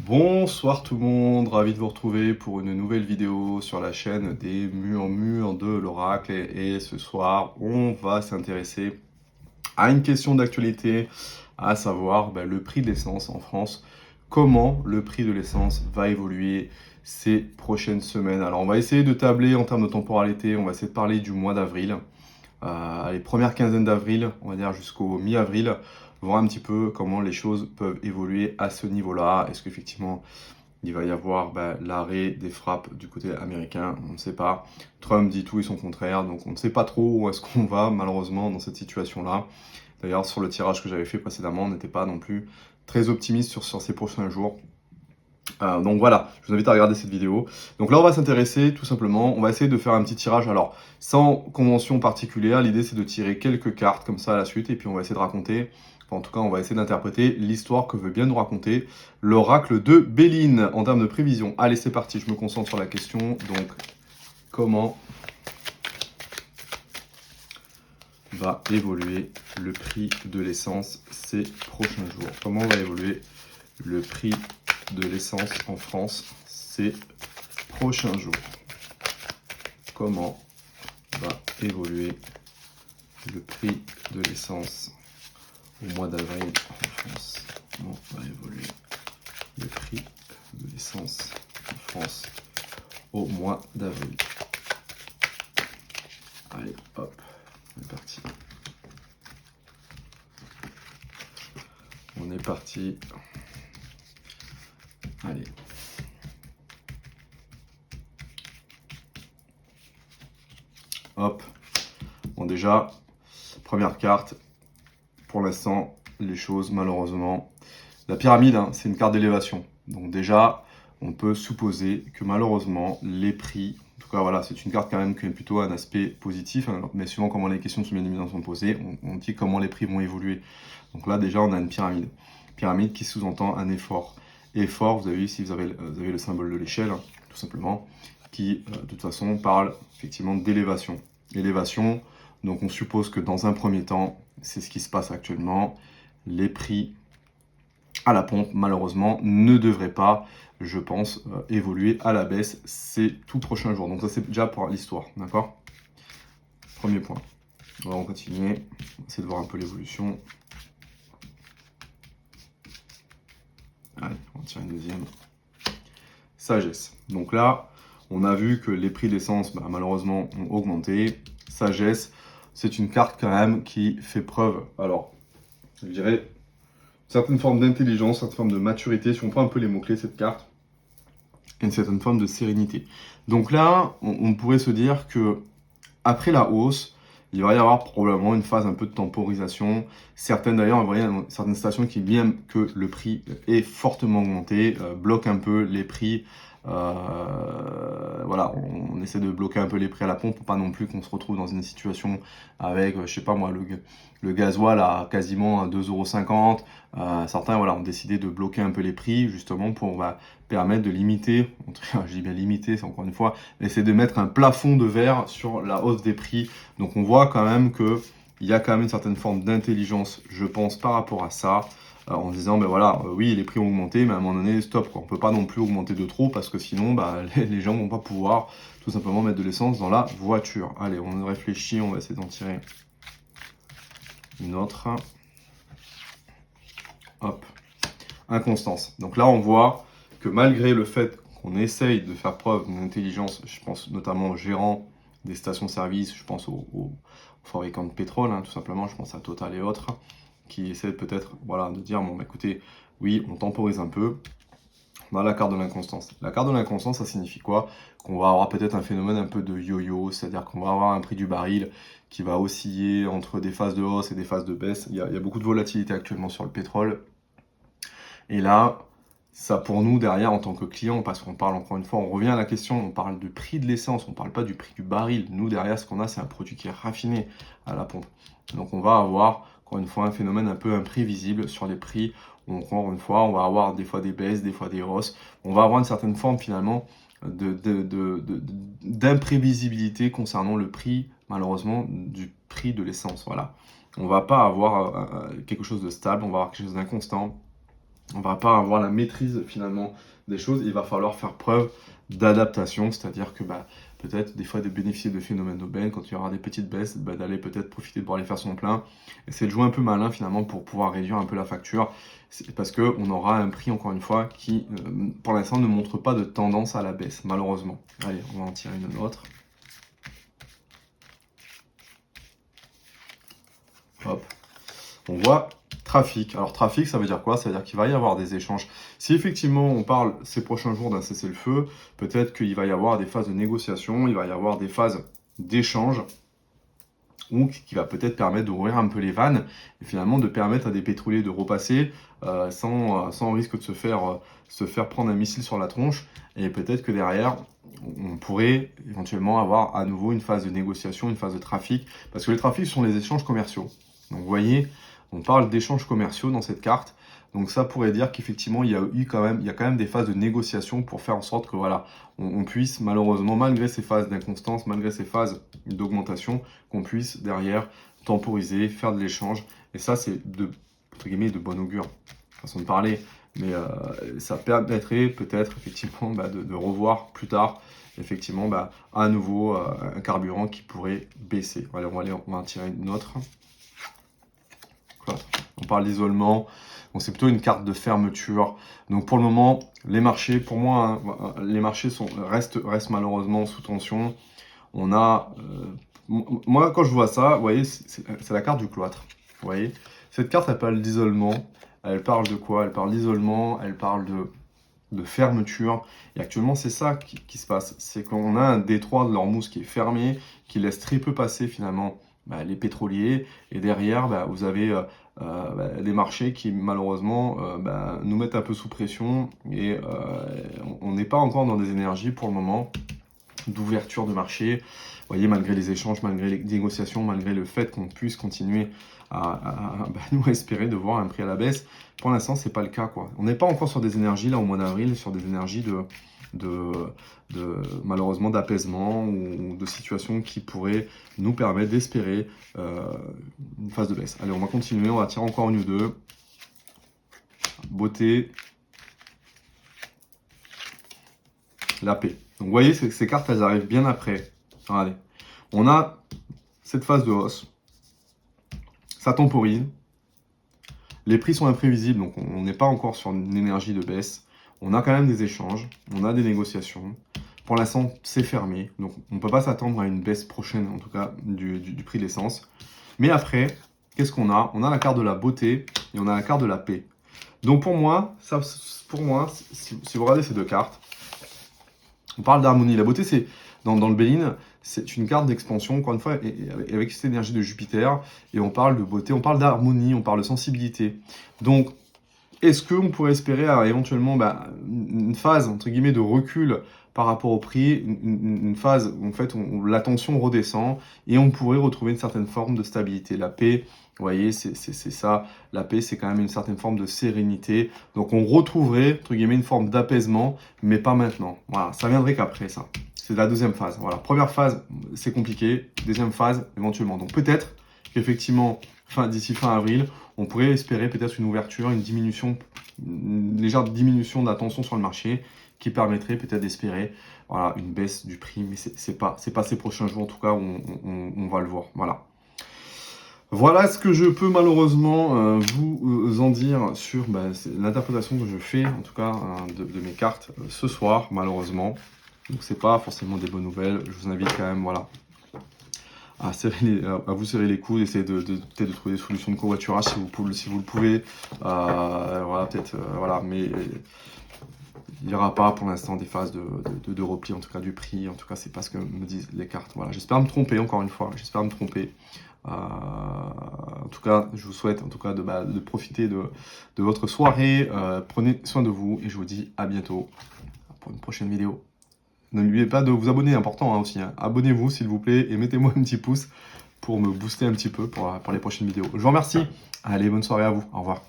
Bonsoir tout le monde, ravi de vous retrouver pour une nouvelle vidéo sur la chaîne des murmures de l'oracle et ce soir on va s'intéresser à une question d'actualité, à savoir le prix de l'essence en France. Comment le prix de l'essence va évoluer ces prochaines semaines? Alors on va essayer de tabler en termes de temporalité, on va essayer de parler du mois d'avril, les premières quinzaines d'avril, on va dire jusqu'au mi-avril, voir un petit peu comment les choses peuvent évoluer à ce niveau-là. Est-ce qu'effectivement il va y avoir l'arrêt des frappes du côté américain? On ne sait pas. Trump dit tout et son contraire, donc on ne sait pas trop où est-ce qu'on va malheureusement dans cette situation-là. D'ailleurs, sur le tirage que j'avais fait précédemment, on n'était pas non plus très optimiste sur ces prochains jours. Donc voilà, je vous invite à regarder cette vidéo. Donc là, on va s'intéresser tout simplement, on va essayer de faire un petit tirage. Alors, sans convention particulière, l'idée c'est de tirer quelques cartes comme ça à la suite, et puis on va essayer de raconter, enfin, en tout cas, on va essayer d'interpréter l'histoire que veut bien nous raconter l'oracle de Béline en termes de prévision. Allez, c'est parti, je me concentre sur la question. Donc, comment va évoluer le prix de l'essence ces prochains jours? Comment va évoluer le prix de l'essence en France ces prochains jours? Comment va évoluer le prix de l'essence au mois d'avril en France? Comment va évoluer le prix de l'essence en France au mois d'avril? Allez, hop, on est parti. On est parti. Allez. Hop. Bon, déjà, première carte. Pour l'instant, les choses, malheureusement. La pyramide, hein, c'est une carte d'élévation. Donc déjà, on peut supposer que malheureusement, les prix, en tout cas voilà, c'est une carte quand même qui a plutôt un aspect positif, hein, mais suivant comment les questions sont bien évidemment sont posées, on dit comment les prix vont évoluer. Donc là, déjà, on a une pyramide. Pyramide qui sous-entend un effort. Effort, vous avez vu ici, vous avez le symbole de l'échelle, hein, tout simplement, qui, de toute façon, parle effectivement d'élévation. Élévation, donc on suppose que dans un premier temps, c'est ce qui se passe actuellement, les prix à la pompe, malheureusement, ne devraient pas, je pense, évoluer à la baisse ces tout prochains jours. Donc ça, c'est déjà pour l'histoire, d'accord? Premier point. On va continuer, on va essayer de voir un peu l'évolution. Allez, on tire une deuxième. Sagesse. Donc là, on a vu que les prix d'essence, malheureusement, ont augmenté. Sagesse, c'est une carte quand même qui fait preuve, alors, je dirais, certaine forme d'intelligence, certaine forme de maturité, si on prend un peu les mots-clés de cette carte, et une certaine forme de sérénité. Donc là, on pourrait se dire que après la hausse, il va y avoir probablement une phase un peu de temporisation. Certaines d'ailleurs, on voit certaines stations qui, bien que le prix est fortement augmenté, bloquent un peu les prix. Voilà, on essaie de bloquer un peu les prix à la pompe pour pas non plus qu'on se retrouve dans une situation avec, je sais pas moi, le gasoil à quasiment 2,50 €. Certains voilà, ont décidé de bloquer un peu les prix justement pour permettre de limiter, en tout cas, je dis bien limiter, c'est encore une fois, essayer de mettre un plafond de verre sur la hausse des prix. Donc on voit quand même que il y a quand même une certaine forme d'intelligence, je pense, par rapport à ça, en se disant, oui, les prix ont augmenté, mais à un moment donné, stop, quoi. On ne peut pas non plus augmenter de trop, parce que sinon, les gens vont pas pouvoir tout simplement mettre de l'essence dans la voiture. Allez, on réfléchit, on va essayer d'en tirer une autre. Hop, inconstance. Donc là, on voit que malgré le fait qu'on essaye de faire preuve d'une intelligence, je pense notamment aux gérants des stations-service, je pense aux fabricants de pétrole, hein, tout simplement, je pense à Total et autres, qui essaient peut-être de dire, bon, écoutez, oui, on temporise un peu, on a la carte de l'inconstance. La carte de l'inconstance, ça signifie quoi? Qu'on va avoir peut-être un phénomène un peu de yo-yo, c'est-à-dire qu'on va avoir un prix du baril qui va osciller entre des phases de hausse et des phases de baisse. Il y a beaucoup de volatilité actuellement sur le pétrole. Et là, ça pour nous derrière en tant que client, parce qu'on parle encore une fois, on revient à la question, on parle du prix de l'essence, on ne parle pas du prix du baril. Nous derrière, ce qu'on a, c'est un produit qui est raffiné à la pompe. Donc on va avoir encore une fois un phénomène un peu imprévisible sur les prix. Encore une fois, on va avoir des fois des baisses, des fois des hausses. On va avoir une certaine forme finalement d'imprévisibilité concernant le prix, malheureusement, du prix de l'essence. Voilà. On va pas avoir quelque chose de stable, on va avoir quelque chose d'inconstant. on va pas avoir la maîtrise finalement des choses. Il va falloir faire preuve d'adaptation, c'est-à-dire que peut-être des fois de bénéficier de phénomènes d'aubaine, quand il y aura des petites baisses, d'aller peut-être profiter de pouvoir les faire son plein. Essayer de jouer un peu malin finalement pour pouvoir réduire un peu la facture, parce qu'on aura un prix encore une fois qui pour l'instant ne montre pas de tendance à la baisse, malheureusement. Allez, on va en tirer une autre. Hop. On voit trafic. Alors trafic, ça veut dire quoi? Ça veut dire qu'il va y avoir des échanges. Si effectivement on parle ces prochains jours d'un cessez-le-feu, peut-être qu'il va y avoir des phases de négociation, il va y avoir des phases d'échange, ou qui va peut-être permettre d'ouvrir un peu les vannes et finalement de permettre à des pétroliers de repasser sans risque de se faire prendre un missile sur la tronche. Et peut-être que derrière, on pourrait éventuellement avoir à nouveau une phase de négociation, une phase de trafic, parce que les trafics sont les échanges commerciaux. Donc vous voyez, on parle d'échanges commerciaux dans cette carte. Donc ça pourrait dire qu'effectivement, il y a quand même des phases de négociation pour faire en sorte que voilà, on puisse malheureusement, malgré ces phases d'inconstance, malgré ces phases d'augmentation, qu'on puisse derrière temporiser, faire de l'échange. Et ça, c'est entre guillemets, de bon augure, façon de parler. Mais ça permettrait peut-être effectivement de revoir plus tard effectivement à nouveau un carburant qui pourrait baisser. Allez, on va en tirer une autre. On parle d'isolement, donc c'est plutôt une carte de fermeture. Donc pour le moment, les marchés, pour moi, hein, les marchés restent malheureusement sous tension. On a, moi quand je vois ça, vous voyez, c'est la carte du cloître. Vous voyez, cette carte, elle parle d'isolement. Elle parle de quoi? Elle parle d'isolement, elle parle de fermeture. Et actuellement, c'est ça qui se passe. C'est qu'on a un détroit de l'Ormuz qui est fermé, qui laisse très peu passer finalement les pétroliers. Et derrière, vous avez des marchés qui malheureusement nous mettent un peu sous pression. Et on n'est pas encore dans des énergies pour le moment d'ouverture de marché. Vous voyez, malgré les échanges, malgré les négociations, malgré le fait qu'on puisse continuer à nous espérer de voir un prix à la baisse, pour l'instant, c'est pas le cas, quoi. On n'est pas encore sur des énergies, là, au mois d'avril, sur des énergies malheureusement d'apaisement ou de situations qui pourraient nous permettre d'espérer une phase de baisse. Allez, on va continuer, on va tirer encore une ou deux. Beauté. La paix. Donc vous voyez, ces cartes, elles arrivent bien après. Regardez. On a cette phase de hausse. Ça temporise. Les prix sont imprévisibles, donc on n'est pas encore sur une énergie de baisse. On a quand même des échanges, on a des négociations. Pour l'instant, c'est fermé, donc on ne peut pas s'attendre à une baisse prochaine, en tout cas, du prix de l'essence. Mais après, qu'est-ce qu'on a? On a la carte de la beauté et on a la carte de la paix. Donc pour moi, si vous regardez ces deux cartes, on parle d'harmonie. La beauté, c'est dans le Béline, c'est une carte d'expansion, encore une fois, et avec cette énergie de Jupiter. Et on parle de beauté, on parle d'harmonie, on parle de sensibilité. Donc, est-ce qu'on pourrait espérer éventuellement une phase, entre guillemets, de recul par rapport au prix, une phase où en fait la tension redescend et on pourrait retrouver une certaine forme de stabilité. La paix, vous voyez, c'est ça. La paix, c'est quand même une certaine forme de sérénité. Donc on retrouverait, entre guillemets, une forme d'apaisement, mais pas maintenant. Voilà, ça viendrait qu'après ça. C'est la deuxième phase. Voilà, première phase, c'est compliqué. Deuxième phase, éventuellement. Donc peut-être qu'effectivement, d'ici fin avril, on pourrait espérer peut-être une ouverture, une légère diminution de la tension sur le marché qui permettrait peut-être d'espérer une baisse du prix, mais c'est pas ces prochains jours en tout cas où on va le voir. Voilà ce que je peux malheureusement vous en dire sur l'interprétation que je fais en tout cas de mes cartes ce soir malheureusement. Donc c'est pas forcément des bonnes nouvelles. Je vous invite quand même à vous serrer les coudes, essayer peut-être de trouver des solutions de covoiturage si vous le pouvez. Mais il n'y aura pas pour l'instant des phases de repli en tout cas du prix. En tout cas, c'est pas ce que me disent les cartes. Voilà, j'espère me tromper encore une fois. J'espère me tromper. En tout cas, je vous souhaite en tout cas de profiter de votre soirée. Prenez soin de vous et je vous dis à bientôt pour une prochaine vidéo. N'oubliez pas de vous abonner, important aussi. Abonnez-vous s'il vous plaît et mettez-moi un petit pouce pour me booster un petit peu pour les prochaines vidéos. Je vous remercie. Allez, bonne soirée à vous. Au revoir.